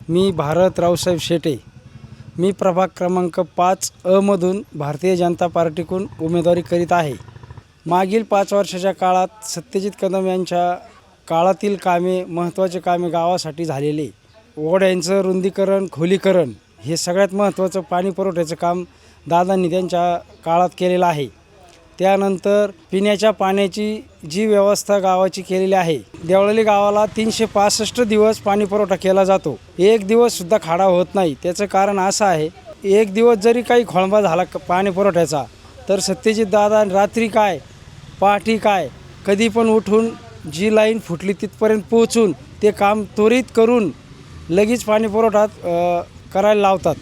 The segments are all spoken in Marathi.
मी भारत रावसाहेब शेटे, मी प्रभाग क्रमांक 5 मधून भारतीय जनता पार्टीकडून उमेदवारी करीत आहे। मागील 5 वर्षाच्या काळात सत्यजित कदम यांच्या काळातील कामे, महत्त्वाचे कामे गावासाठी झालेले, ओढ्यांचं रुंदीकरण, खोलीकरण हे सगळ्यात महत्त्वाचं पाणी पुरवठ्याचं काम दादांनी त्यांच्या काळात केलेलं आहे। त्यानंतर पिण्याच्या पाण्याची जी व्यवस्था गावाची केलेली आहे, देवळाली गावाला 365 दिवस पाणी पुरवठा केला जातो, एक दिवससुद्धा खाडा होत नाही। त्याचं कारण असं आहे, एक दिवस जरी काही खोळंबा झाला पाणी पुरवठ्याचा तर सत्यजित दादा रात्री काय पहाटे काय कधी पण उठून जी लाईन फुटली तिथपर्यंत पोहोचून ते काम त्वरित करून लगेच पाणी पुरवठा करायला लावतात।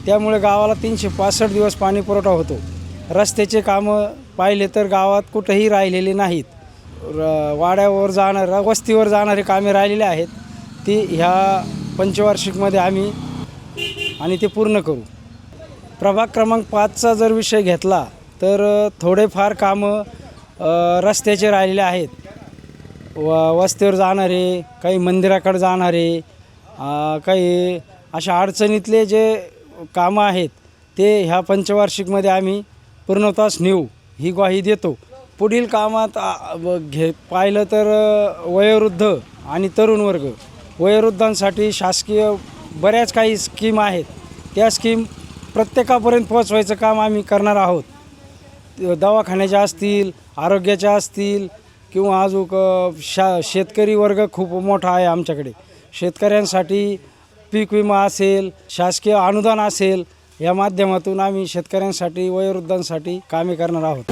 त्यामुळे गावाला 365 दिवस पाणी पुरवठा होतो। रस्त्याचे कामं पाहिले तर गावात कुठेही राहिलेले नाहीत। वाड्यावर जाणाऱ्या वस्तीवर जाणारे कामे राहिलेले आहेत, ती ह्या पंचवार्षिकमध्ये आम्ही आणि ते पूर्ण करू। प्रभाग क्रमांक 5चा जर विषय घेतला तर थोडेफार कामं रस्त्याचे राहिलेले आहेत। वस्तीवर जाणारे, काही मंदिराकडे जाणारे, काही अशा अडचणीतले जे कामं आहेत ते ह्या पंचवार्षिकमध्ये आम्ही पूर्णत्वास नेऊ ही ग्वाही देतो। पुढील कामात पाहिलं तर वयोवृद्ध आणि तरुण वर्ग, वयोवृद्धांसाठी शासकीय बऱ्याच काही स्कीम आहेत, त्या स्कीम प्रत्येकापर्यंत पोहोचवायचं काम आम्ही करणार आहोत। दवाखान्याच्या असतील, आरोग्याच्या असतील किंवा अजून शेतकरी वर्ग खूप मोठा आहे आमच्याकडे। शेतकऱ्यांसाठी पीक विमा असेल, शासकीय अनुदान असेल, या माध्यमातून आम्ही शेतकऱ्यांसाठी, वयोवृद्धांसाठी कामे करणार आहोत।